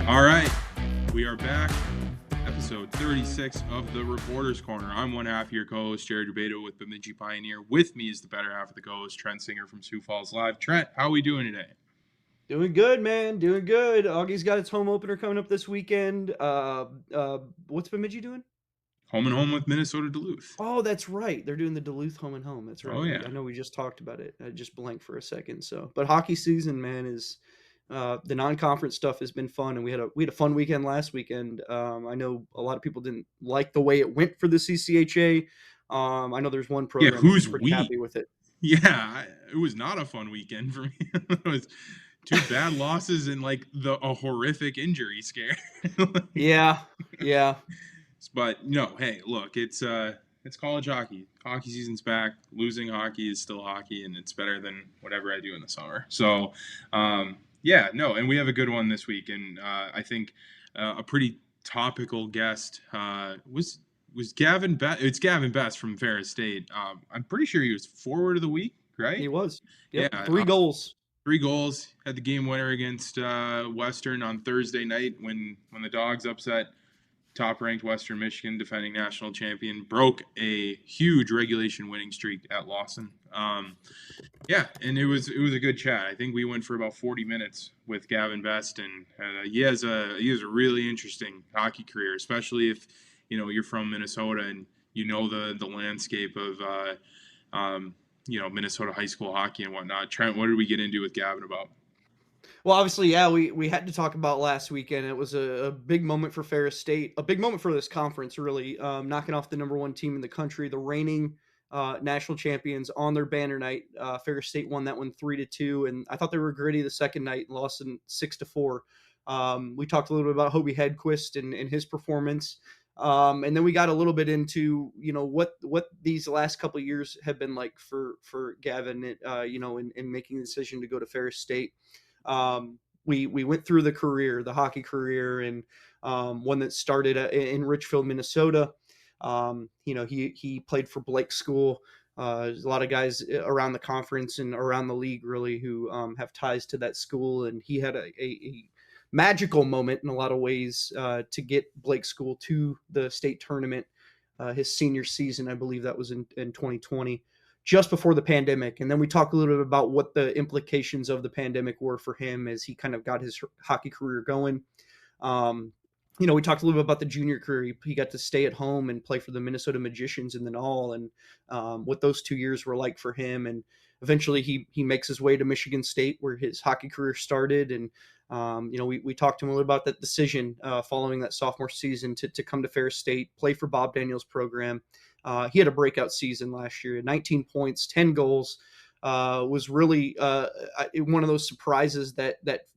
All right, we are back. Episode 36 of the Reporter's Corner. I'm one half of your co-host, Jared Rubado with Bemidji Pioneer. With me is the better half of the co-host, Trent Singer from Sioux Falls Live. Trent, how are we doing today? Doing good, man. Doing good. Augie's got its home opener coming up this weekend. What's Bemidji doing? Home and home with Minnesota Duluth. Oh, that's right. They're doing the Duluth home and home. That's Oh, right. yeah. I know we just talked about it. I just blanked for a second. But hockey season, man, is the non-conference stuff has been fun, and we had a fun weekend last weekend. I know a lot of people didn't like the way it went for the CCHA. I know there's one Yeah, program that was who's pretty we? happy with it. Yeah, it was not a fun weekend for me. It was two bad losses and like a horrific injury scare. Yeah, yeah. But no, hey, look, it's college hockey. Hockey season's back. Losing hockey is still hockey, and it's better than whatever I do in the summer. So, yeah, no, and we have a good one this week, and I think a pretty topical guest was Gavin. It's Gavin Best from Ferris State. I'm pretty sure he was forward of the week, right? He was. Yeah, Yep, 3 goals. 3 goals. Had the game winner against Western on Thursday night when the Dogs upset top-ranked Western Michigan, defending national champion, broke a huge regulation winning streak at Lawson. Yeah, and it was a good chat. I think we went for about 40 minutes with Gavin Best, and he has a really interesting hockey career, especially if you're from Minnesota and the landscape of Minnesota high school hockey and whatnot. Trent, what did we get into with Gavin about? Well, obviously, yeah, we had to talk about last weekend. It was a big moment for Ferris State, a big moment for this conference, really, knocking off the number one team in the country, the reigning national champions on their banner night. Ferris State won that one 3-2, and I thought they were gritty the second night and lost in 6-4. We talked a little bit about Hobie Hedquist and his performance. And then we got a little bit into what these last couple of years have been like for Gavin, in making the decision to go to Ferris State. We went through the hockey career, and one that started in Richfield, Minnesota. He played for Blake School. There's a lot of guys around the conference and around the league really who have ties to that school, and he had a magical moment in a lot of ways to get Blake School to the state tournament his senior season. I believe that was in 2020, just before the pandemic. And then we talked a little bit about what the implications of the pandemic were for him as he kind of got his hockey career going. We talked a little bit about the junior career. He got to stay at home and play for the Minnesota Magicians in the NAHL, and what those 2 years were like for him. And eventually he makes his way to Michigan State, where his hockey career started. And we talked to him a little about that decision following that sophomore season to come to Ferris State, play for Bob Daniels' program. He had a breakout season last year, 19 points, 10 goals. Was really one of those surprises that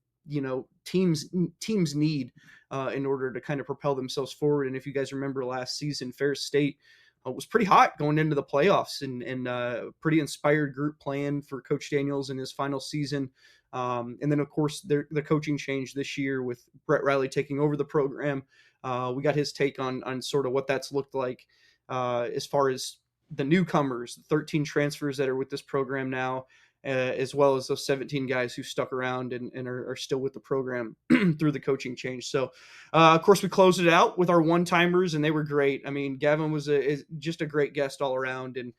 teams need in order to kind of propel themselves forward. And if you guys remember last season, Ferris State was pretty hot going into the playoffs, and pretty inspired group playing for Coach Daniels in his final season. And then, of course, the coaching change this year with Brett Riley taking over the program. We got his take on sort of what that's looked like as far as the newcomers, the 13 transfers that are with this program now, as well as those 17 guys who stuck around and are still with the program through the coaching change. So, of course, we closed it out with our one-timers, and they were great. I mean, Gavin was just a great guest all around. And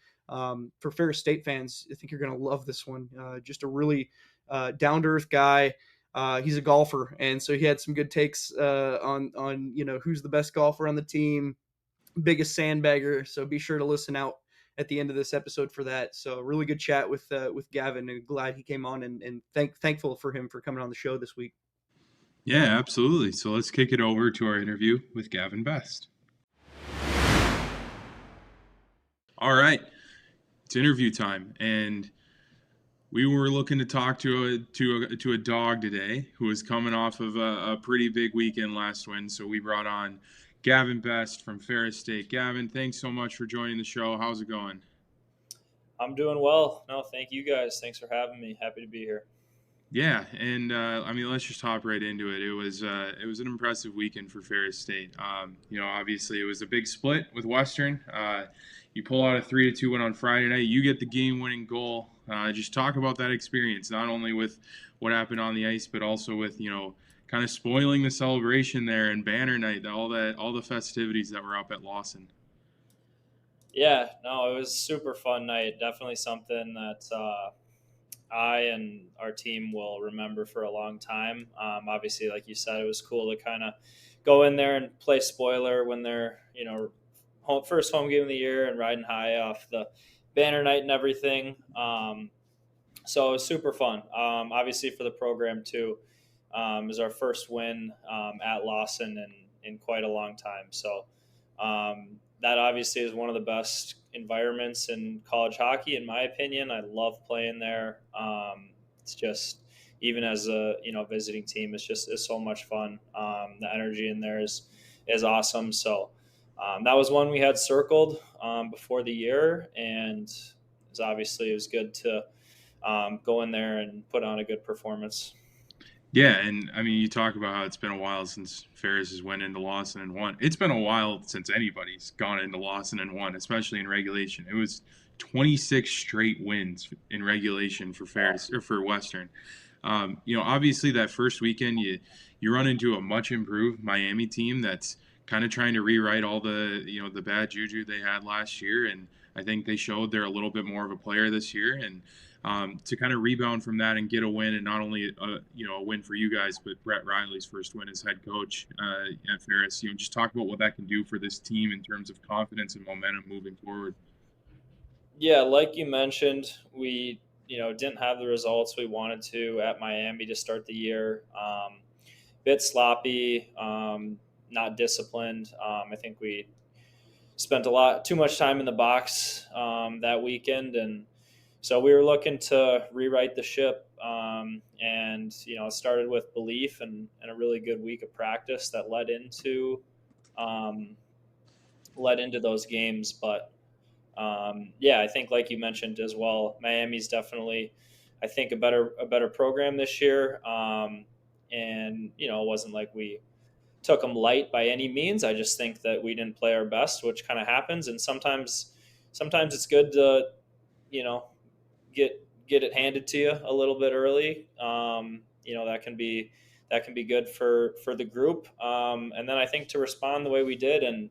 for Ferris State fans, I think you're going to love this one. Just a really down-to-earth guy. He's a golfer, and so he had some good takes on who's the best golfer on the team, biggest sandbagger. So be sure to listen out at the end of this episode for that. So really good chat with Gavin, and glad he came on, and thankful for him for coming on the show this week. Yeah, absolutely. So let's kick it over to our interview with Gavin Best. All right, it's interview time, and we were looking to talk to a dog today who was coming off of a pretty big weekend last win. So we brought on Gavin Best from Ferris State. Gavin, thanks so much for joining the show. How's it going? I'm doing well. No, thank you guys. Thanks for having me. Happy to be here. Yeah, and let's just hop right into it. It was an impressive weekend for Ferris State. Obviously it was a big split with Western. You pull out a 3-2 win on Friday night. You get the game-winning goal. Just talk about that experience, not only with what happened on the ice, but also with kind of spoiling the celebration there and banner night, all the festivities that were up at Lawson. Yeah, no, it was a super fun night. Definitely something that I and our team will remember for a long time. Obviously, like you said, it was cool to kind of go in there and play spoiler when they're, first home game of the year and riding high off the banner night and everything. So it was super fun. Obviously, for the program too, it was our first win at Lawson in quite a long time. So that obviously is one of the best environments in college hockey, in my opinion. I love playing there. It's just, even as a visiting team, it's so much fun. The energy in there is awesome. So that was one we had circled before the year, and it was good to go in there and put on a good performance. Yeah, and I mean, you talk about how it's been a while since Ferris has went into Lawson and won. It's been a while since anybody's gone into Lawson and won, especially in regulation. It was 26 straight wins in regulation for Ferris or for Western. Obviously that first weekend you run into a much improved Miami team that's kind of trying to rewrite all the the bad juju they had last year, and I think they showed they're a little bit more of a player this year, and to kind of rebound from that and get a win, and not only a win for you guys, but Brett Riley's first win as head coach at Ferris. Just talk about what that can do for this team in terms of confidence and momentum moving forward. Yeah, like you mentioned, we didn't have the results we wanted to at Miami to start the year. Bit sloppy, not disciplined. I think we spent too much time in the box that weekend, and so we were looking to rewrite the ship. And it started with belief and a really good week of practice that led into those games. But I think, like you mentioned as well, Miami's definitely, I think, a better program this year. And it wasn't like we took them light by any means. I just think that we didn't play our best, which kind of happens. And sometimes it's good to, get it handed to you a little bit early. That can be good for the group. And then I think to respond the way we did and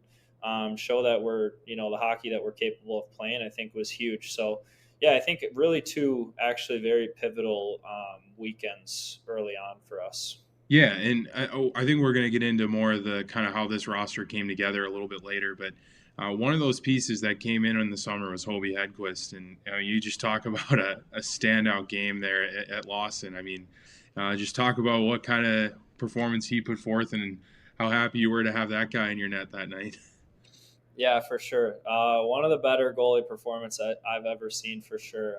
show that we're, the hockey that we're capable of playing, I think was huge. So yeah, I think really two actually very pivotal weekends early on for us. Yeah, and I think we're going to get into more of the kind of how this roster came together a little bit later. But one of those pieces that came in the summer was Hobie Hedquist. And you just talk about a standout game there at Lawson. I mean, just talk about what kind of performance he put forth and how happy you were to have that guy in your net that night. Yeah, for sure. One of the better goalie performances I've ever seen, for sure.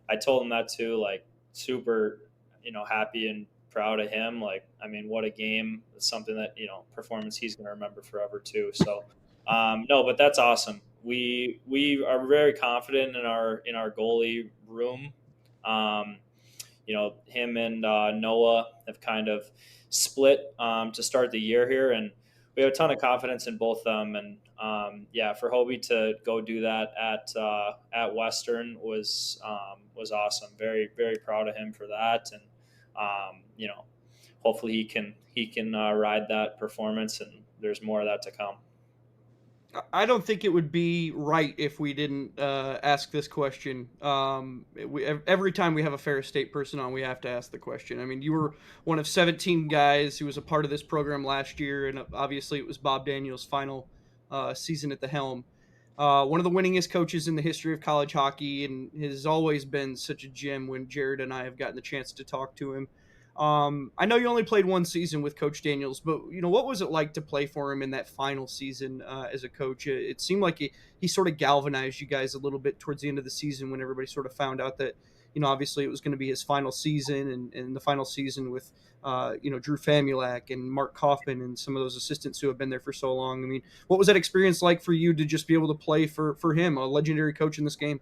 I told him that too, like super, happy and proud of him. Like, I mean, what a game. It's something that, performance he's going to remember forever too. So, no, but that's awesome. We are very confident in our goalie room. Him and Noah have kind of split to start the year here, and we have a ton of confidence in both of them. And for Hobie to go do that at Western was awesome. Very, very proud of him for that. And hopefully he can ride that performance, and there's more of that to come. I don't think it would be right if we didn't ask this question. Every time we have a Ferris State person on, we have to ask the question. I mean, you were one of 17 guys who was a part of this program last year, and obviously it was Bob Daniels' final season at the helm. One of the winningest coaches in the history of college hockey, and has always been such a gem when Jared and I have gotten the chance to talk to him. I know you only played one season with Coach Daniels, but what was it like to play for him in that final season as a coach? It seemed like he sort of galvanized you guys a little bit towards the end of the season when everybody sort of found out that obviously it was going to be his final season, and the final season with Drew Famulak and Mark Kaufman and some of those assistants who have been there for so long. I mean, what was that experience like for you to just be able to play for him, a legendary coach in this game?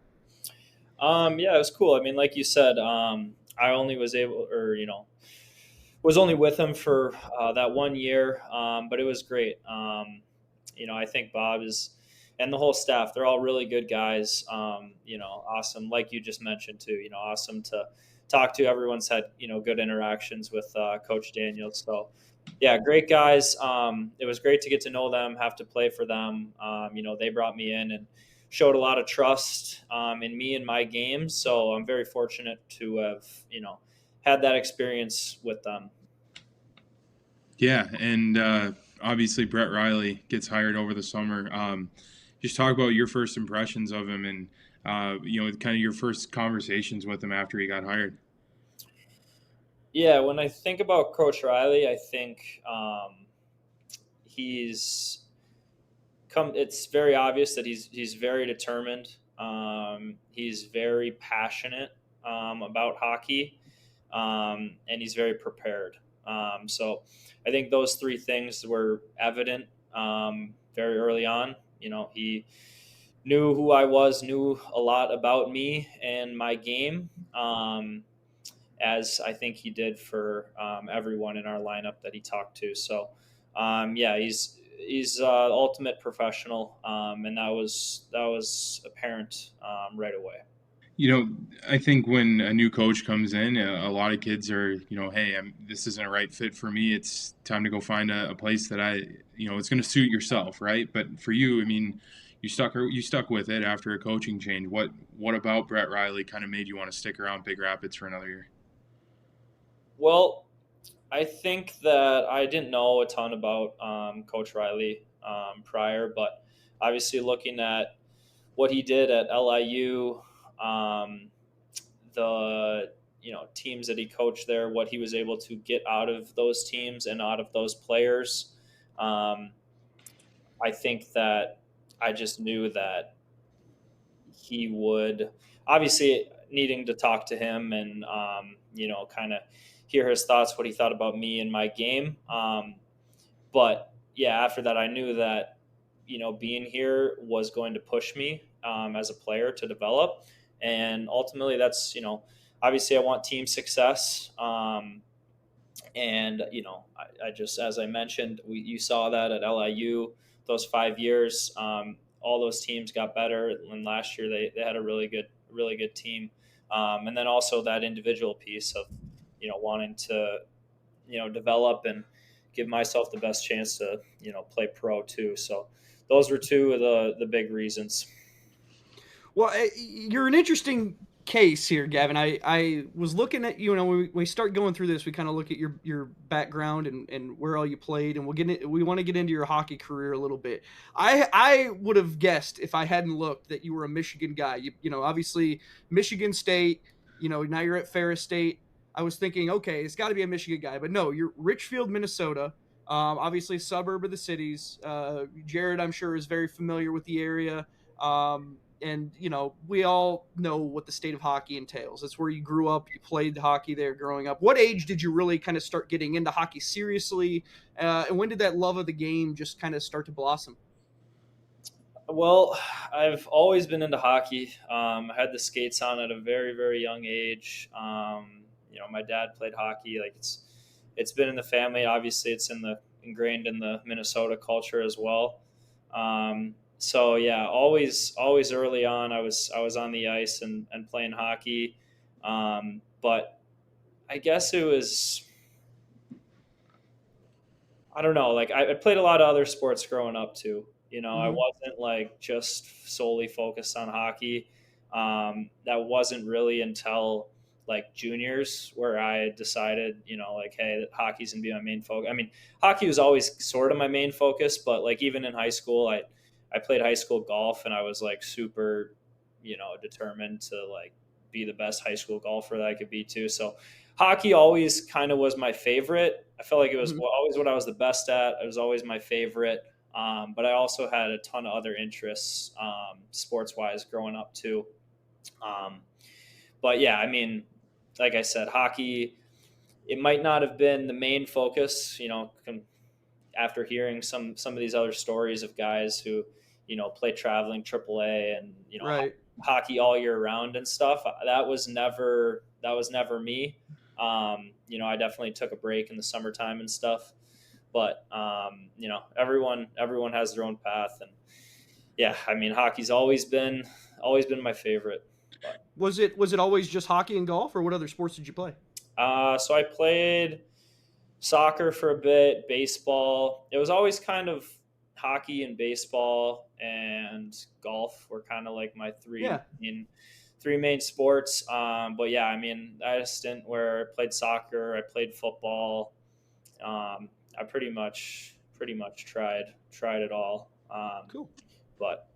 It was cool. I mean, like you said, I only was only with him for that 1 year, but it was great. I think Bob and the whole staff, they're all really good guys. Awesome, like you just mentioned too. Awesome to talked to. Everyone's had, good interactions with Coach Daniels. So, yeah, great guys. It was great to get to know them, have to play for them. They brought me in and showed a lot of trust in me and my game. So I'm very fortunate to have, had that experience with them. Yeah, and obviously Brett Riley gets hired over the summer. Just talk about your first impressions of him and kind of your first conversations with him after he got hired. Yeah, when I think about Coach Riley, I think he's come. It's very obvious that he's very determined. He's very passionate about hockey, and he's very prepared. So I think those three things were evident very early on. He knew who I was, knew a lot about me and my game, as I think he did for everyone in our lineup that he talked to. So, yeah, he's ultimate professional, and that was apparent right away. I think when a new coach comes in, a lot of kids are, hey, this isn't a right fit for me. It's time to go find a place that it's going to suit yourself, right? But for you, I mean, you stuck with it after a coaching change. What about Brett Riley kind of made you want to stick around Big Rapids for another year? Well, I think that I didn't know a ton about Coach Riley prior, but obviously looking at what he did at LIU, the teams that he coached there, what he was able to get out of those teams and out of those players, I think that I just knew that he would, obviously needing to talk to him and kind of hear his thoughts, what he thought about me and my game. But yeah, after that, I knew that being here was going to push me as a player to develop, and ultimately, that's obviously I want team success. And I just, as I mentioned, you saw that at LIU those 5 years. All those teams got better, and last year they had a really good team. And then also that individual piece of wanting to develop and give myself the best chance to play pro too. So those were two of the big reasons. Well, you're an interesting case here, Gavin. I was looking at when we start going through this, we kind of look at your background and where all you played, and we want to get into your hockey career a little bit. I would have guessed if I hadn't looked that you were a Michigan guy. Obviously Michigan State. Now you're at Ferris State. I was thinking, okay, it's got to be a Michigan guy, but no, you're Richfield, Minnesota. Obviously, a suburb of the cities. Jared, I'm sure, is very familiar with the area. And we all know what the state of hockey entails. It's where you grew up, you played hockey there growing up. What age did you really kind of start getting into hockey seriously, and when did that love of the game just kind of start to blossom? Well, I've always been into hockey. I had the skates on at a very, very young age. My dad played hockey. Like it's been in the family. Obviously, it's ingrained in the Minnesota culture as well. So yeah, always early on, I was on the ice and playing hockey. But I guess it was, I don't know. Like I played a lot of other sports growing up too. I Mm-hmm. wasn't like just solely focused on hockey. That wasn't really until like juniors where I decided, like, hey, hockey's gonna be my main focus. I mean, hockey was always sort of my main focus, but like even in high school, I played high school golf and I was like super, determined to like be the best high school golfer that I could be too. So hockey always kind of was my favorite. I felt like it was Mm-hmm. always what I was the best at. It was always my favorite. But I also had a ton of other interests, sports wise, growing up too. Um, but yeah, I mean, like I said, hockey, it might not have been the main focus, after hearing some of these other stories of guys who, play traveling AAA and, Right. hockey all year round and stuff. That was never me. I definitely took a break in the summertime and stuff, but everyone has their own path, and yeah, I mean, hockey's always been my favorite. But Was it always just hockey and golf, or what other sports did you play? So I played soccer for a bit, baseball. It was always kind of hockey and baseball and golf were kind of like my Yeah. three main sports. But yeah, I mean, I had a stint where I played soccer, I played football. I pretty much tried it all. Cool. But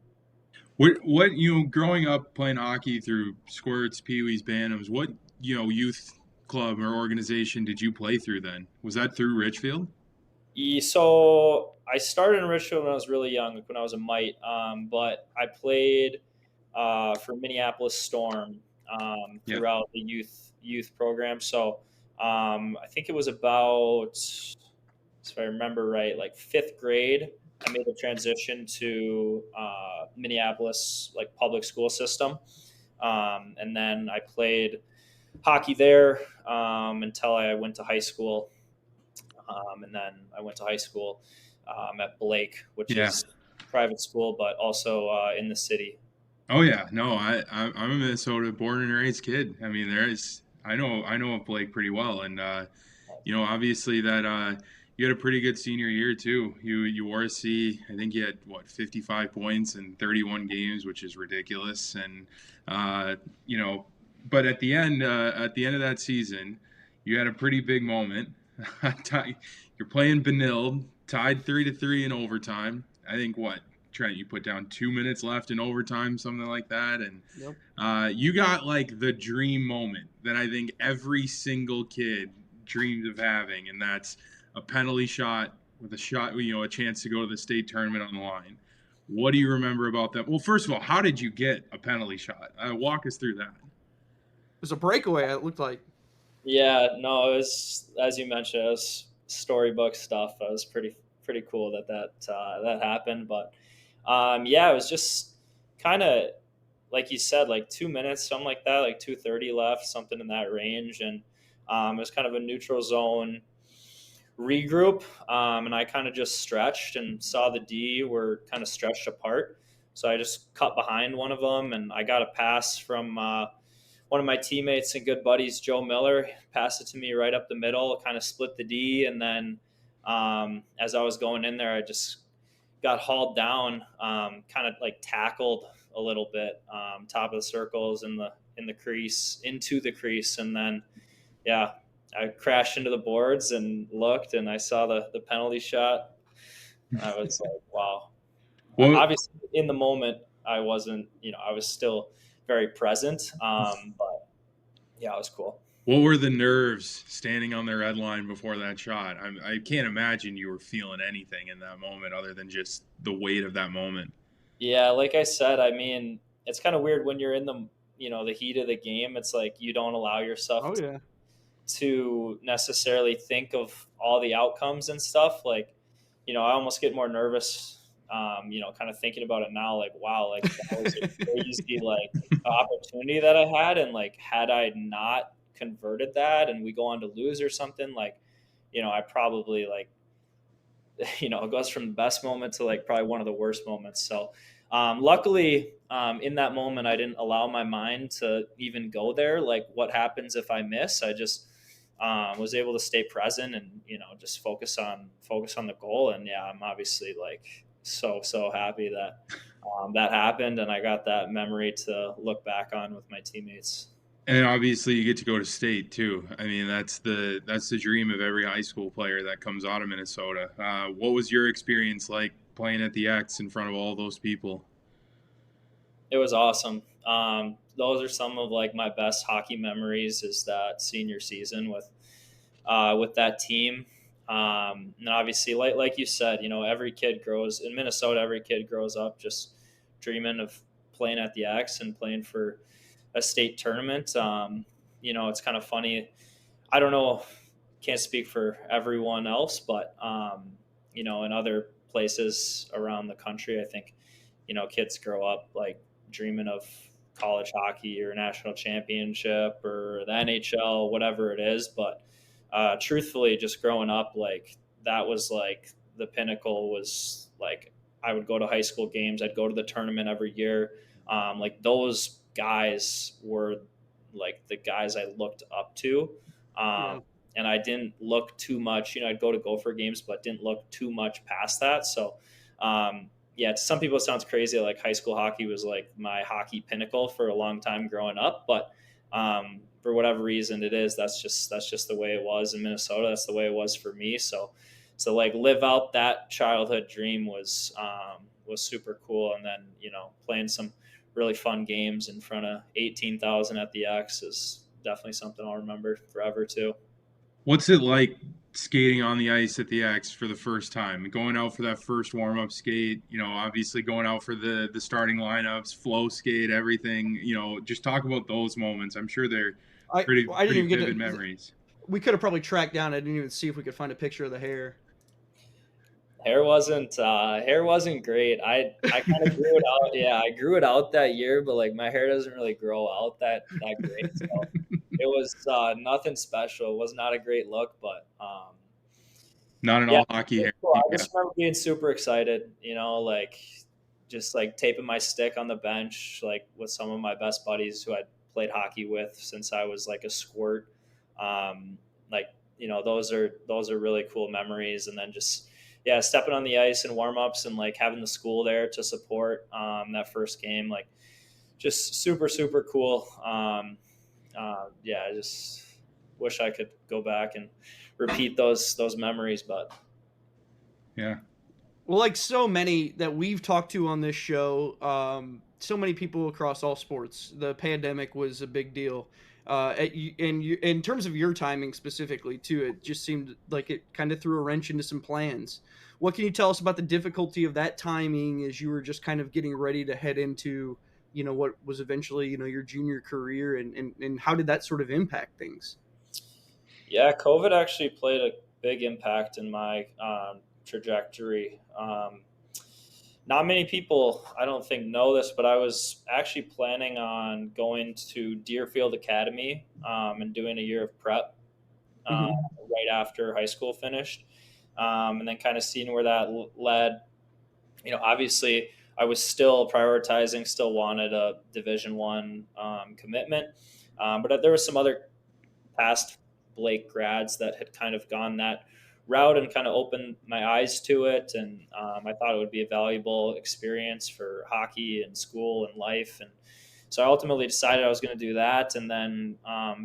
What growing up playing hockey through squirts, peewees, bantams, what youth club or organization did you play through then? Was that through Richfield? So I started in Richfield when I was really young, like when I was a mite. But I played for Minneapolis Storm Yeah. throughout the youth program. So I think it was about, if I remember right, like fifth grade. I made a transition to Minneapolis like public school system, and then I played hockey there until I went to high school. And then I went to high school at Blake, which Yeah. is private school, but also in the city. Oh yeah, no, I'm a Minnesota born and raised kid. I mean, I know of Blake pretty well, and obviously that you had a pretty good senior year too. You wore a C. I think you had 55 points in 31 games, which is ridiculous. And but at the end of that season, you had a pretty big moment. You're playing Benilde, tied 3-3 in overtime. I think Trent, you put down 2 minutes left in overtime, something like that, and Yep. you got like the dream moment that I think every single kid dreams of having, and that's a penalty shot with a chance to go to the state tournament on the line. What do you remember about that? Well, first of all, how did you get a penalty shot? Walk us through that. It was a breakaway, it looked like. Yeah, no, it was, as you mentioned, it was storybook stuff. It was pretty cool that happened. But yeah, it was just kind of like you said, like 2 minutes, something like that, like 2:30 left, something in that range, and it was kind of a neutral zone regroup, and I kind of just stretched and saw the D were kind of stretched apart, so I just cut behind one of them, and I got a pass from one of my teammates and good buddies, Joe Miller, passed it to me right up the middle, kind of split the D, and then as I was going in there, I just got hauled down, kind of like tackled a little bit, top of the circles in the crease, into the crease, and then yeah, I crashed into the boards and looked, and I saw the penalty shot. I was like, wow. Well, Obviously, in the moment, I wasn't, I was still very present, but yeah, it was cool. what were the nerves standing on the red line before that shot? I can't imagine you were feeling anything in that moment other than just the weight of that moment. Yeah, like I said, I mean, it's kind of weird when you're in the heat of the game. It's like you don't allow yourself Oh yeah. to necessarily think of all the outcomes and stuff. Like, I almost get more nervous, kind of thinking about it now, like, wow, like that was a crazy like opportunity that I had. And like, had I not converted that and we go on to lose or something, like, I probably like, it goes from the best moment to like probably one of the worst moments. So luckily in that moment, I didn't allow my mind to even go there. Like what happens if I miss? I just was able to stay present and, just focus on the goal. And yeah, I'm obviously like so happy that that happened. And I got that memory to look back on with my teammates. And obviously, you get to go to state too. I mean, that's the dream of every high school player that comes out of Minnesota. What was your experience like playing at the X in front of all those people? It was awesome. Those are some of like my best hockey memories. Is that senior season with that team. And obviously, like you said, every kid grows in Minnesota. Every kid grows up just dreaming of playing at the X and playing for a state tournament. It's kind of funny. I don't know, can't speak for everyone else, but in other places around the country, I think kids grow up like dreaming of college hockey or national championship or the NHL, whatever it is. But truthfully, just growing up, like that was like the pinnacle. Was like I would go to high school games. I'd go to the tournament every year. Like those guys were like the guys I looked up to. Um, Yeah. and I didn't look too much, I'd go to Gopher games, but didn't look too much past that. So, yeah, to some people it sounds crazy. Like high school hockey was like my hockey pinnacle for a long time growing up, but for whatever reason it is, that's just the way it was in Minnesota. That's the way it was for me. So like live out that childhood dream was super cool. And then, playing some really fun games in front of 18,000 at the X is definitely something I'll remember forever too. What's it like skating on the ice at the X for the first time? Going out for that first warm up skate, obviously going out for the starting lineups, flow skate, everything. Just talk about those moments. I'm sure they're pretty I didn't pretty even get vivid to. memories. We could have probably tracked down. I didn't even see if we could find a picture of the hair. Hair wasn't great. I kind of grew it out. Yeah, I grew it out that year, but like my hair doesn't really grow out that great. So it was nothing special. It was not a great look, but Not an yeah, all hockey hair. cool. I Yeah. just remember being super excited, like just like taping my stick on the bench, like with some of my best buddies who I'd played hockey with since I was like a squirt. Like, those are really cool memories. And then just, yeah, stepping on the ice and warm ups and like having the school there to support that first game, like just super, super cool. Yeah, I just wish I could go back and repeat those memories, but Yeah. Well, like so many that we've talked to on this show, so many people across all sports, the pandemic was a big deal. In terms of your timing specifically, too, it just seemed like it kind of threw a wrench into some plans. What can you tell us about the difficulty of that timing as you were just kind of getting ready to head into, what was eventually, your junior career, and how did that sort of impact things? yeah, COVID actually played a big impact in my trajectory. Not many people, I don't think, know this, but I was actually planning on going to Deerfield Academy and doing a year of prep Hmm. right after high school finished, and then kind of seeing where that led. Obviously, I was still prioritizing, still wanted a Division One commitment, but there was some other past Blake grads that had kind of gone that route and kind of opened my eyes to it. And I thought it would be a valuable experience for hockey and school and life. And so I ultimately decided I was going to do that. And then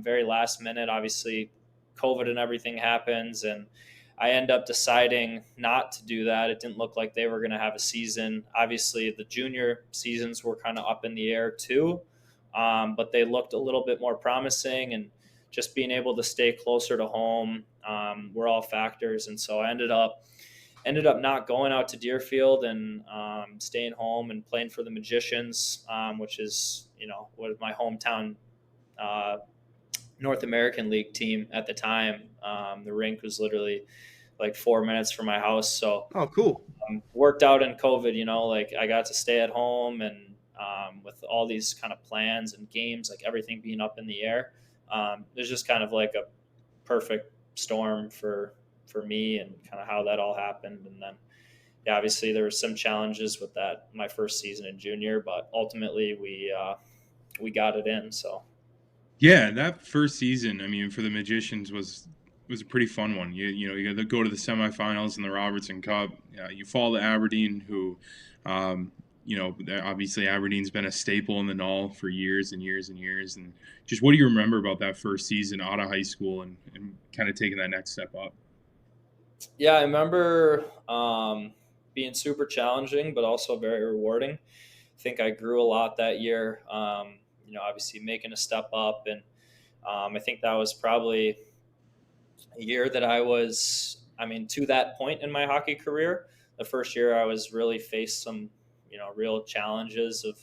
very last minute, obviously, COVID and everything happens. And I end up deciding not to do that. It didn't look like they were going to have a season. Obviously, the junior seasons were kind of up in the air too, but they looked a little bit more promising. And just being able to stay closer to home were all factors. And so I ended up not going out to Deerfield and staying home and playing for the Magicians, which is was my hometown uh, North American League team at the time. The rink was literally like 4 minutes from my house, so Oh, cool. worked out in COVID. Like I got to stay at home and with all these kind of plans and games, like everything being up in the air. There's just kind of like a perfect storm for me and kind of how that all happened. And then, yeah, obviously there were some challenges with that my first season in junior, but ultimately we got it in. So Yeah, that first season, I mean, for the Magicians was a pretty fun one. You got to go to the semifinals in the Robertson Cup. You fall to Aberdeen, who, obviously Aberdeen's been a staple in the Null for years and years and years. And just what do you remember about that first season out of high school and kind of taking that next step up? yeah, I remember being super challenging, but also very rewarding. I think I grew a lot that year. Obviously making a step up, and I think that was probably a year that to that point in my hockey career, the first year I was really faced some, real challenges of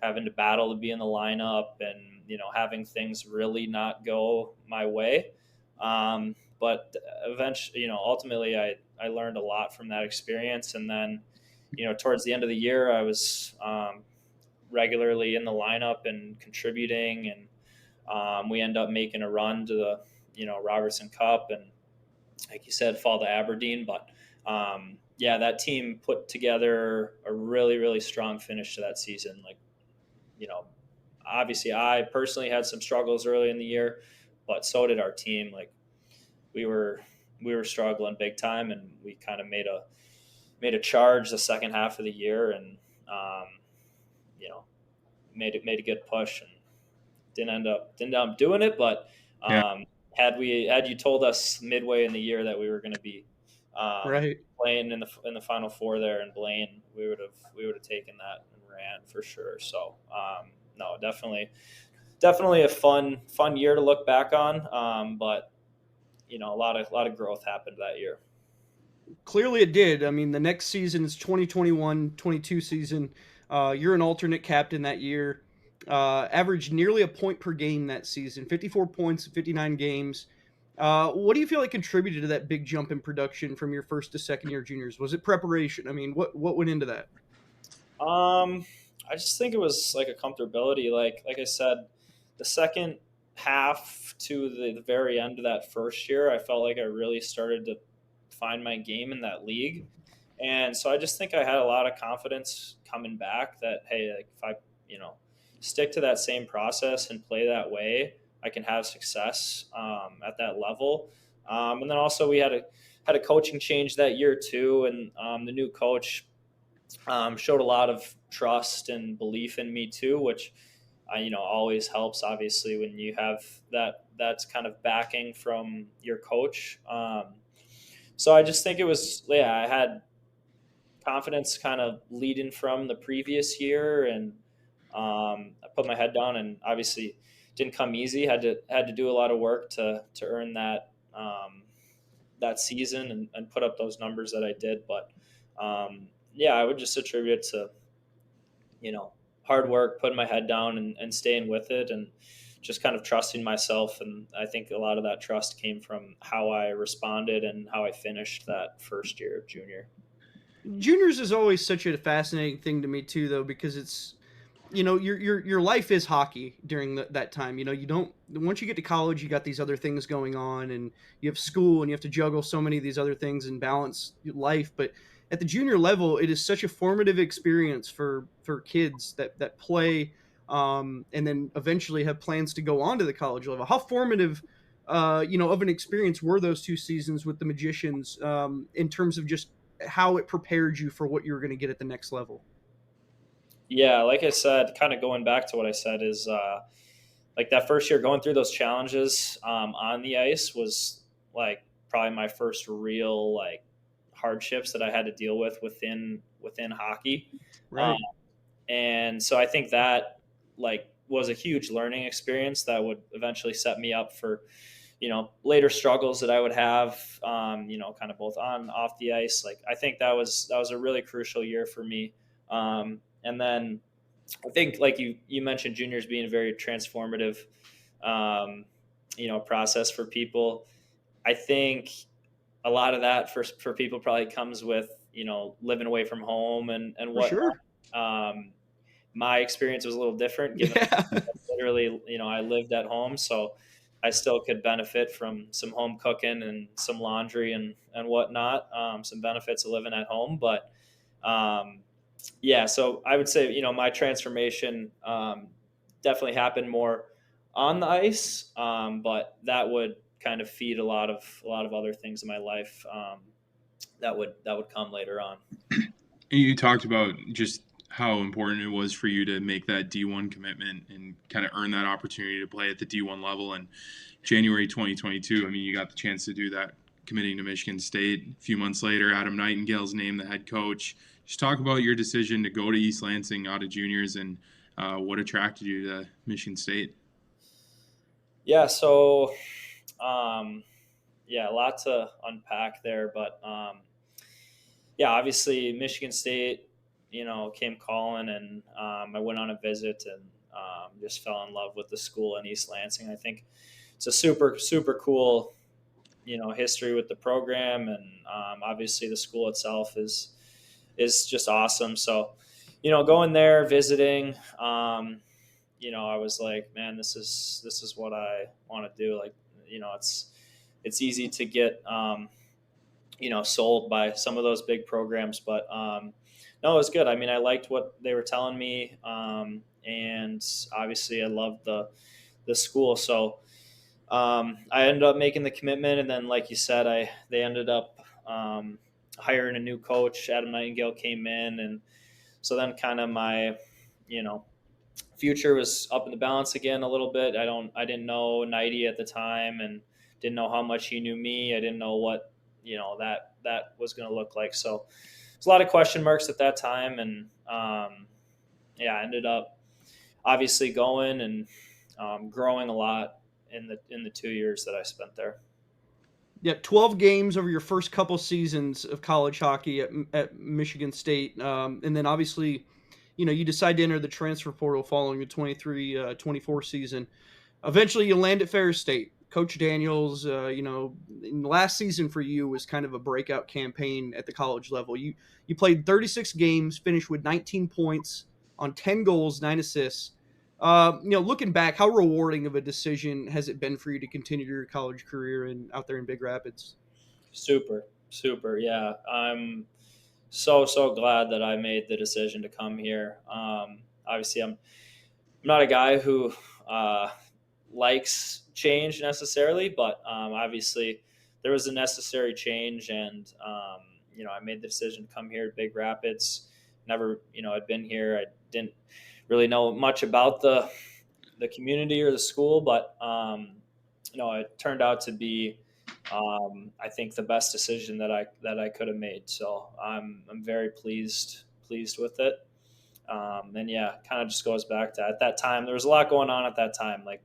having to battle to be in the lineup and, having things really not go my way. But eventually, ultimately I learned a lot from that experience. And then, towards the end of the year, I was regularly in the lineup and contributing, and we end up making a run to the Robertson Cup, and like you said, fall to Aberdeen. But yeah, that team put together a really, really strong finish to that season. Like, you know, obviously I personally had some struggles early in the year, but so did our team. Like we were struggling big time, and we kind of made a charge the second half of the year, and um, you know made a good push, and didn't end up doing it. But Yeah. had you told us midway in the year that we were going to be Right. playing in the Final Four there in Blaine, we would have taken that and ran for sure. So no, definitely a fun year to look back on. But a lot of growth happened that year. Clearly it did. I mean, the next season is 2021-22 season. You're an alternate captain that year. Averaged nearly a point per game that season, 54 points in 59 games. What do you feel like contributed to that big jump in production from your first to second year juniors? Was it preparation? I mean, what went into that? I just think it was like a comfortability. Like I said, the second half to the very end of that first year, I felt like I really started to find my game in that league. And so I just think I had a lot of confidence coming back that, hey, like if I, stick to that same process and play that way, I can have success at that level. And then also we had a coaching change that year too, and the new coach showed a lot of trust and belief in me too, which always helps. Obviously, when you have that's kind of backing from your coach. So I just think it was, I had confidence kind of leading from the previous year, and I put my head down, and obviously didn't come easy. Had to do a lot of work to earn that season and put up those numbers that I did. But I would just attribute it to hard work, putting my head down and staying with it, and just kind of trusting myself. And I think a lot of that trust came from how I responded and how I finished that first year of junior. Juniors is always such a fascinating thing to me too, though, because it's your life is hockey during that time. You don't, once you get to college, you got these other things going on, and you have school, and you have to juggle so many of these other things and balance life. But at the junior level, it is such a formative experience for kids that play, and then eventually have plans to go on to the college level. How formative, of an experience were those 2 seasons with the Magicians, in terms of just how it prepared you for what you were going to get at the next level? Yeah, like I said, kind of going back to what I said is like that first year going through those challenges on the ice was like probably my first real like hardships that I had to deal with within hockey. Um, Right. and so I think that like was a huge learning experience that would eventually set me up for later struggles that I would have, kind of both on and off the ice. Like I think that was a really crucial year for me. And then I think like you mentioned juniors being a very transformative, process for people. I think a lot of that for people probably comes with living away from home and For whatnot. sure. My experience was a little different, given Yeah. literally I lived at home, so I still could benefit from some home cooking and some laundry and whatnot. Some benefits of living at home, but um, so I would say my transformation definitely happened more on the ice, but that would kind of feed a lot of other things in my life that would come later on. You talked about just how important it was for you to make that D1 commitment and kind of earn that opportunity to play at the D1 level in January 2022. I mean, you got the chance to do that committing to Michigan State. A few months later, Adam Nightingale's named the head coach. Just talk about your decision to go to East Lansing out of juniors and what attracted you to Michigan State. Yeah, so a lot to unpack there, but obviously Michigan State, came calling, and I went on a visit and just fell in love with the school in East Lansing. I think it's a super super cool, history with the program, and obviously the school itself is just awesome. So, going there, visiting, I was like, man, this is what I want to do. Like, it's easy to get sold by some of those big programs, but no, it was good. I mean, I liked what they were telling me, and obviously I loved the school. So I ended up making the commitment, and then, like you said, they ended up hiring a new coach. Adam Nightingale came in, and so then kind of my, you know, future was up in the balance again a little bit. I didn't know Nighty at the time, and didn't know how much he knew me. I didn't know what, that was going to look like. So there's a lot of question marks at that time, and I ended up obviously going and growing a lot in the 2 years that I spent there. Yeah, 12 games over your first couple seasons of college hockey at Michigan State. And then obviously, you decide to enter the transfer portal following the 23-24 season. Eventually, you land at Ferris State. Coach Daniels, in the last season for you was kind of a breakout campaign at the college level. You played 36 games, finished with 19 points on 10 goals, 9 assists. Looking back, how rewarding of a decision has it been for you to continue your college career and out there in Big Rapids? Super, super. Yeah. I'm so glad that I made the decision to come here. Obviously, I'm not a guy who uh, likes change necessarily, but obviously there was a necessary change, and I made the decision to come here to Big Rapids. Never, I'd been here. I didn't really know much about the community or the school, but it turned out to be, I think, the best decision that I could have made. So I'm very pleased with it. And yeah, kind of just goes back to, at that time there was a lot going on at that time. Like,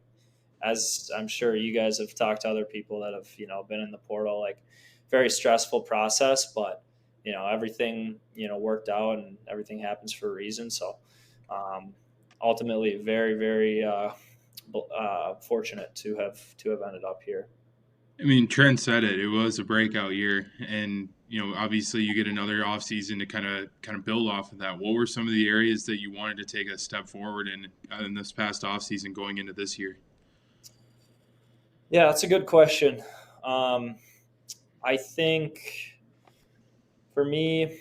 as I'm sure you guys have talked to other people that have been in the portal, like, very stressful process, but everything worked out, and everything happens for a reason. So ultimately, very very fortunate to have ended up here. I mean, Trent said it. It was a breakout year, and obviously, you get another offseason to kind of build off of that. What were some of the areas that you wanted to take a step forward in this past offseason going into this year? Yeah, that's a good question. I think for me,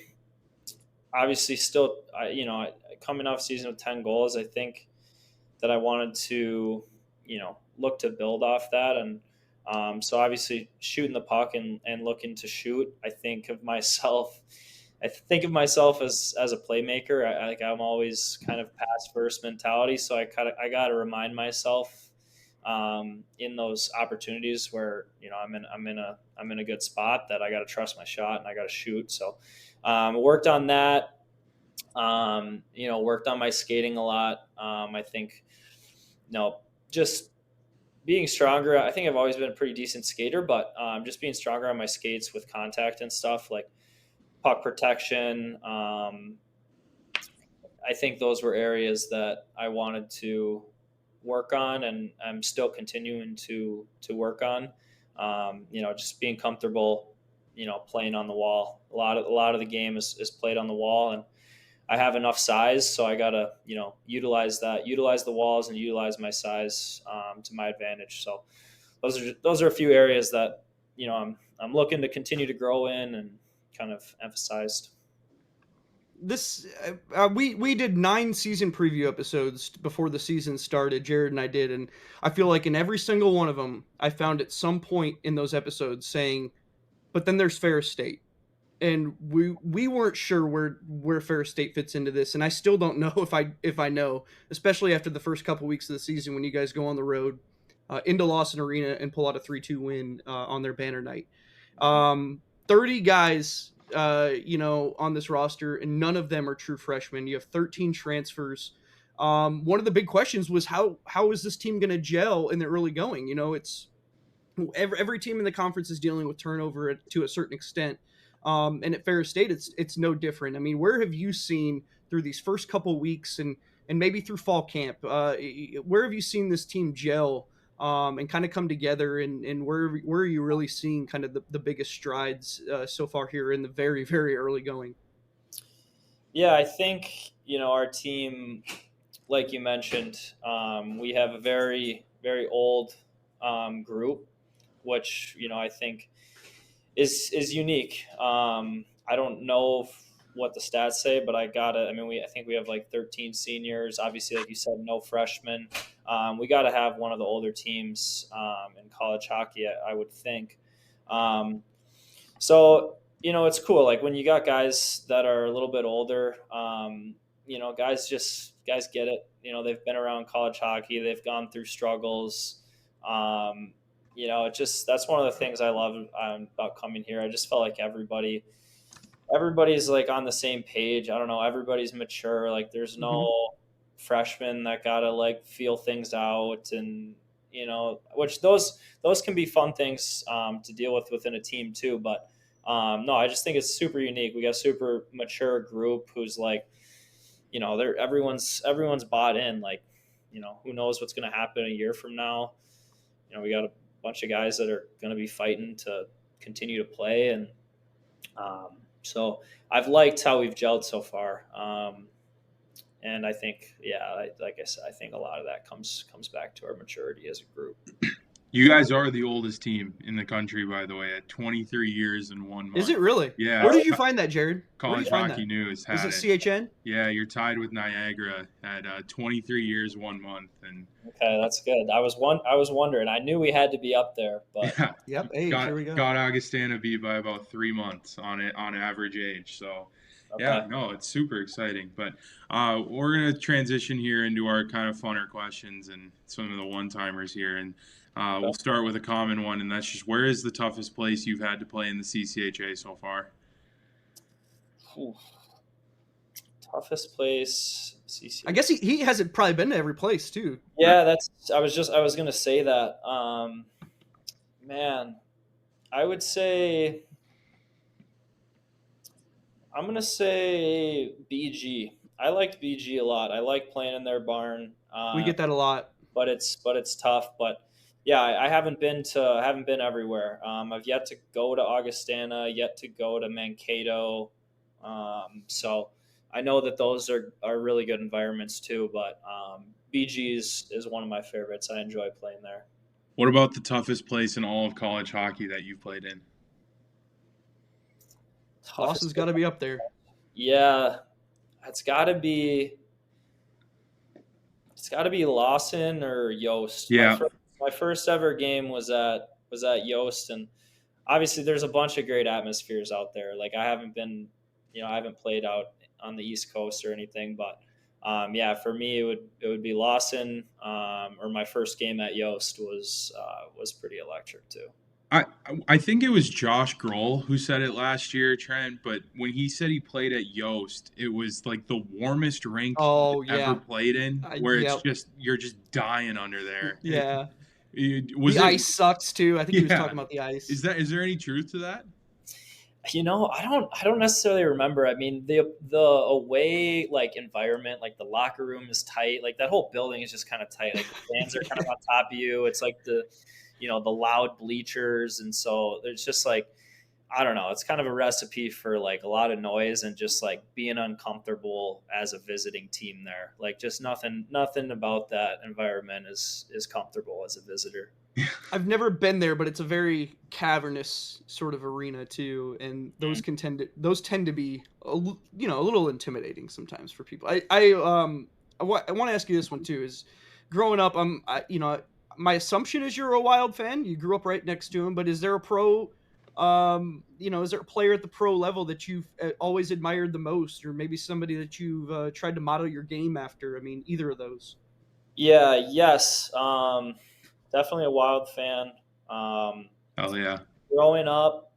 obviously, still, coming off season with 10 goals, I think that I wanted to, look to build off that. And so obviously shooting the puck and looking to shoot, I think of myself as a playmaker. I'm always kind of pass first mentality. So I got to remind myself in those opportunities where, I'm in a good spot, that I got to trust my shot and I got to shoot. So worked on that. Worked on my skating a lot. I think, just being stronger. I think I've always been a pretty decent skater, but just being stronger on my skates with contact and stuff, like puck protection. I think those were areas that I wanted to work on, and I'm still continuing to work on. Just being comfortable, playing on the wall. A lot of the game is played on the wall, and I have enough size, so I gotta, utilize the walls and utilize my size to my advantage. So those are a few areas that I'm looking to continue to grow in and kind of emphasized. This we did 9 season preview episodes before the season started. Jared and I did, and I feel like in every single one of them, I found at some point in those episodes saying, "But then there's Ferris State." And we weren't sure where Ferris State fits into this, and I still don't know if I know, especially after the first couple weeks of the season when you guys go on the road into Lawson Arena and pull out a 3-2 win on their banner night. 30 guys, on this roster, and none of them are true freshmen. You have 13 transfers. One of the big questions was how is this team going to gel in the early going? It's every team in the conference is dealing with turnover to a certain extent. And at Ferris State, it's no different. I mean, where have you seen through these first couple weeks and maybe through fall camp, where have you seen this team gel and kind of come together, and where are you really seeing kind of the biggest strides so far here in the very, very early going? Yeah, I think our team, like you mentioned, we have a very very old group, which I think is unique. I don't know what the stats say, but I think we have like 13 seniors. Obviously, like you said, no freshmen. We got to have one of the older teams in college hockey, I would think. So, it's cool. Like when you got guys that are a little bit older, guys get it. They've been around college hockey. They've gone through struggles. That's one of the things I love about coming here. I just felt like everybody's like on the same page. I don't know. Everybody's mature. Like there's no freshmen that gotta like feel things out, and which those can be fun things to deal with within a team too. But no, I just think it's super unique. We got a super mature group who's like, everyone's bought in. Like, who knows what's going to happen a year from now? We got a bunch of guys that are going to be fighting to continue to play, and so I've liked how we've gelled so far. And I think, like I said, I think a lot of that comes back to our maturity as a group. You guys are the oldest team in the country, by the way, at 23 years and 1 month. Is it really? Yeah. Where did you find that, Jared? College Hockey News had it. Is it CHN? Yeah, you're tied with Niagara at 23 years, 1 month. And okay, that's good. I was wondering. I knew we had to be up there, but yeah. Yep. Hey, here we go. Got Augustana beat by about 3 months on average age. So. Okay. Yeah, no, it's super exciting. But we're going to transition here into our kind of funner questions and some of the one-timers here. And we'll start with a common one, and that's just, where is the toughest place you've had to play in the CCHA so far? Toughest place, CCHA. I guess he hasn't probably been to every place, too. Yeah, I was going to say that. Man, I would say... I'm going to say BG. I liked BG a lot. I like playing in their barn. We get that a lot. But it's tough. But yeah, I haven't been everywhere. I've yet to go to Augustana, yet to go to Mankato. So I know that those are really good environments too. But BG is one of my favorites. I enjoy playing there. What about the toughest place in all of college hockey that you've played in? Lawson's got to be up there. Yeah, it's got to be Lawson or Yost. Yeah. My first ever game was at Yost, and obviously there's a bunch of great atmospheres out there. Like I haven't played out on the East Coast or anything, but for me it would be Lawson, or my first game at Yost was pretty electric too. I think it was Josh Grohl who said it last year, Trent, but when he said he played at Yost, it was like the warmest rink ever played in, where it's just, you're just dying under there. Yeah. Ice sucks too. I think he was talking about the ice. Is there any truth to that? I don't necessarily remember. I mean, the away like environment, like the locker room is tight. Like that whole building is just kind of tight. Like the fans are kind of on top of you. It's like the loud bleachers. And so there's just like, I don't know, it's kind of a recipe for like a lot of noise and just like being uncomfortable as a visiting team there. Like just nothing about that environment is comfortable as a visitor. I've never been there, but it's a very cavernous sort of arena too. And those tend to be, a little intimidating sometimes for people. I want to ask you this one too, is growing up, my assumption is you're a Wild fan. You grew up right next to him, but is there a pro, is there a player at the pro level that you've always admired the most, or maybe somebody that you've tried to model your game after? I mean, either of those. Yeah. Yes. Definitely a Wild fan. Oh yeah. Growing up,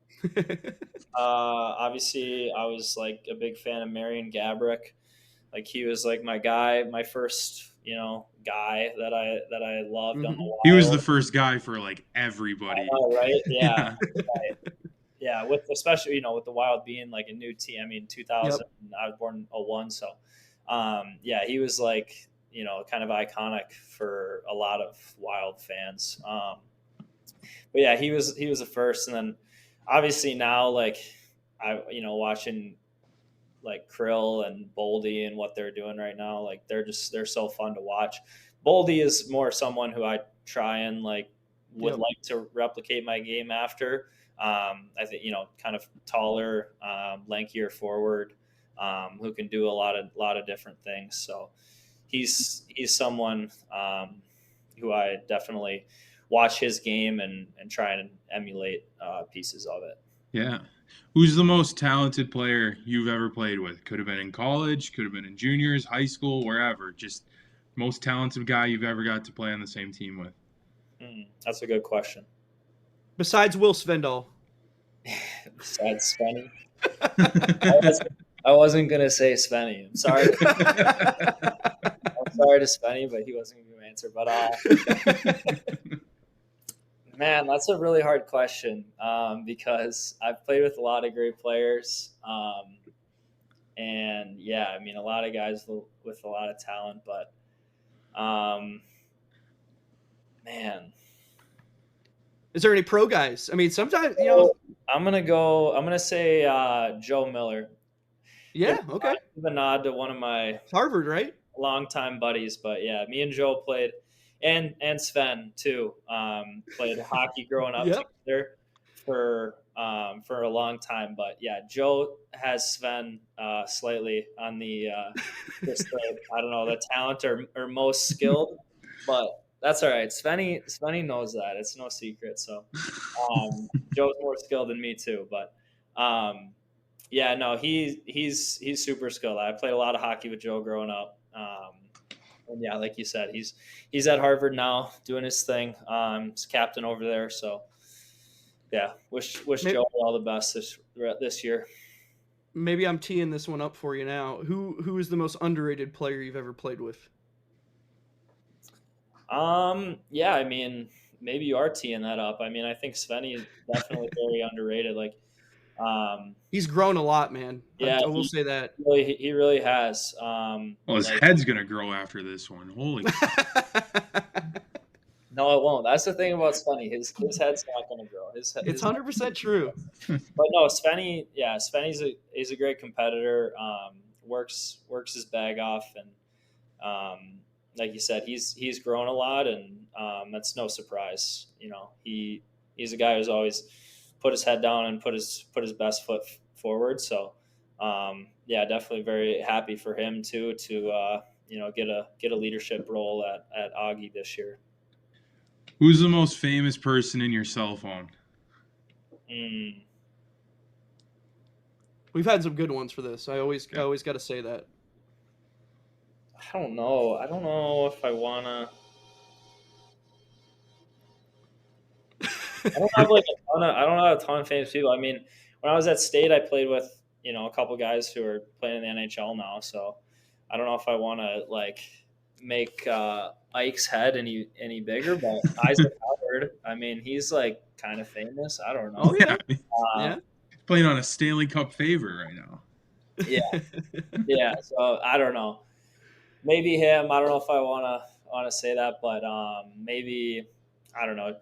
obviously I was like a big fan of Marian Gaborik. Like he was like my guy, my first, guy that I loved on the Wild. He was the first guy for like everybody. Right? Yeah. Right. Yeah, with especially with the Wild being like a new team. I mean, 2000. Yep. I was born in 2001, so he was like kind of iconic for a lot of Wild fans. But yeah, he was the first, and then obviously now like watching like Krill and Boldy and what they're doing right now, like they're so fun to watch. Boldy is more someone who I try and like would like to replicate my game after. I think kind of taller, lankier forward. who can do a lot of different things. So he's someone who I definitely watch his game and try and emulate pieces of it. Yeah. Who's the most talented player you've ever played with? Could have been in college, could have been in juniors, high school, wherever. Just most talented guy you've ever got to play on the same team with. That's a good question. Besides Will Svendal. Besides Svenny. I wasn't going to say Svenny. I'm sorry. I'm sorry to Svenny, but he wasn't going to answer. But man, that's a really hard question because I've played with a lot of great players. And yeah, I mean, a lot of guys with a lot of talent, but man. Is there any pro guys? I mean, sometimes, you know. I'm going to say Joe Miller. Yeah, okay. Give a nod to one of my Harvard, right? Longtime buddies, but yeah, me and Joe played, and Sven too. Played hockey growing up together for a long time. But yeah, Joe has Sven slightly on the just I don't know, the talent or most skilled, but that's all right. Svenny knows that, it's no secret. So Joe's more skilled than me too, but yeah, no, he's super skilled. I played a lot of hockey with Joe growing up. And yeah, like you said, he's at Harvard now doing his thing. He's captain over there. So yeah, wish Joe all the best this year. Maybe I'm teeing this one up for you now. Who is the most underrated player you've ever played with? Yeah, I mean, maybe you are teeing that up. I mean, I think Svenny is definitely very underrated. Like, he's grown a lot, man. Yeah, I will say that. He really has. Well, his head's gonna grow after this one. Holy. No, it won't. That's the thing about Svenny. His head's not gonna grow. It's 100% true. But no, Svenny. Yeah, Svenny's a great competitor. Works his bag off, and like you said, he's grown a lot, and that's no surprise. You know, he's a guy who's always put his head down and put his best foot forward. So, yeah, definitely very happy for him too to get a leadership role at Augie this year. Who's the most famous person in your cell phone? We've had some good ones for this. I always got to say that. I don't know if I wanna. I don't have a ton of famous people. I mean, when I was at State, I played with a couple guys who are playing in the NHL now. So I don't know if I want to make Ike's head any bigger, but Isaac Howard, I mean, he's kind of famous. I don't know. Oh yeah, yeah. He's playing on a Stanley Cup favorite right now. Yeah, yeah. So I don't know. Maybe him. I don't know if I want to say that, but maybe I don't know.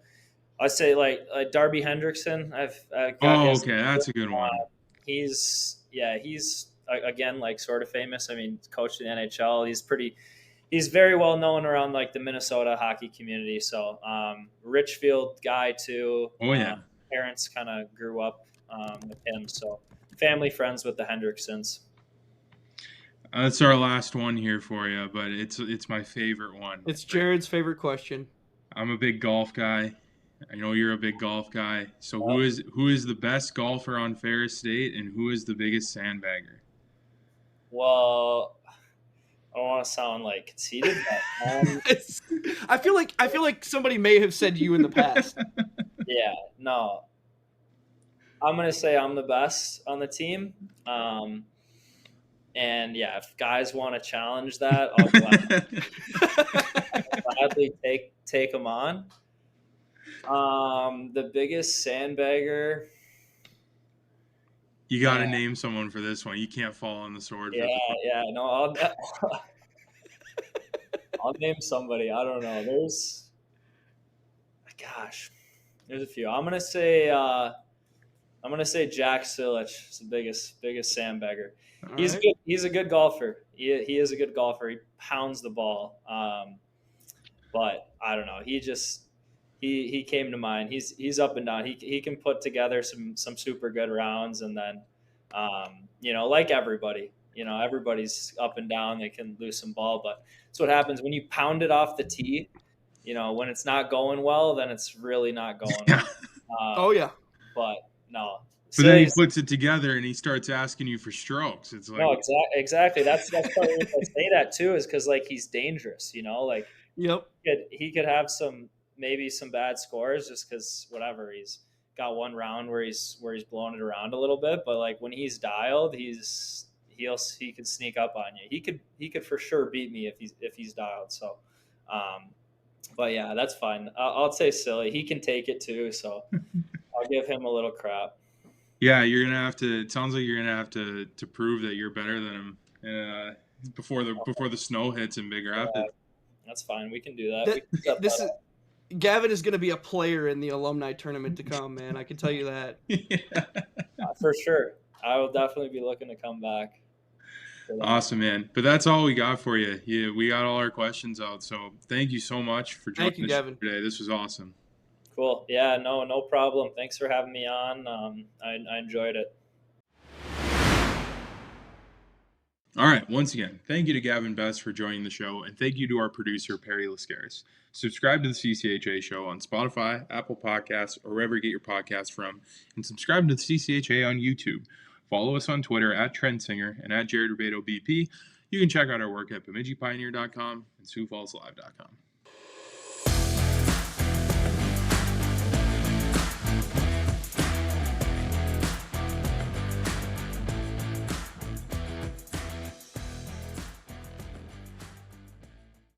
I'd say like Darby Hendrickson. Okay, that's a good one. He's again sort of famous. I mean, coached in the NHL. He's very well known around the Minnesota hockey community. So Richfield guy too. Oh yeah. Parents kind of grew up with him. So family friends with the Hendricksons. That's our last one here for you, but it's my favorite one. It's Jared's favorite question. I'm a big golf guy. I know you're a big golf guy. So who is the best golfer on Ferris State, and who is the biggest sandbagger? Well, I don't want to sound conceited, but I feel like somebody may have said you in the past. Yeah, no. I'm gonna say I'm the best on the team. And yeah, if guys want to challenge that, I'll gladly take them on. The biggest sandbagger. You got to name someone for this one. You can't fall on the sword. Yeah. No, I'll name somebody. I don't know. There's a few. I'm gonna say Jack Silich is the biggest sandbagger. He's good. He's a good golfer. He is a good golfer. He pounds the ball. But I don't know. He came to mind. He's up and down. He can put together some super good rounds, and then like everybody, You know, everybody's up and down. They can lose some ball, but that's what happens when you pound it off the tee. You know, when it's not going well, then it's really not going Yeah. well. Oh yeah. But no. But then he Silly's- puts it together and he starts asking you for strokes. It's like, no, exactly. That's part of what I say that too, is because like he's dangerous. You know, like Yep. he could have maybe some bad scores just because whatever, he's got one round where he's blowing it around a little bit, but like when he's dialed, he can sneak up on you. He could for sure beat me if he's dialed. So, but yeah, that's fine. I'll say silly. He can take it too, so I'll give him a little crap. yeah, you're gonna have to. It sounds like you're gonna have to prove that you're better than him before the snow hits in Big Rapids. Yeah, that's fine. We can do that. Gavin is going to be a player in the alumni tournament to come, man. I can tell you that. Yeah. For sure. I will definitely be looking to come back. Awesome, man. But that's all we got for you. Yeah, we got all our questions out. So thank you so much for joining us Gavin. today. This was awesome. Cool. Yeah, no problem. Thanks for having me on. I enjoyed it. All right. Once again, thank you to Gavin Best for joining the show, and thank you to our producer, Perry Lascaris. Subscribe to the CCHA Show on Spotify, Apple Podcasts, or wherever you get your podcasts from, and subscribe to the CCHA on YouTube. Follow us on Twitter at Trent Singer and at Jared Rubado BP. You can check out our work at BemidjiPioneer.com and SiouxFallsLive.com.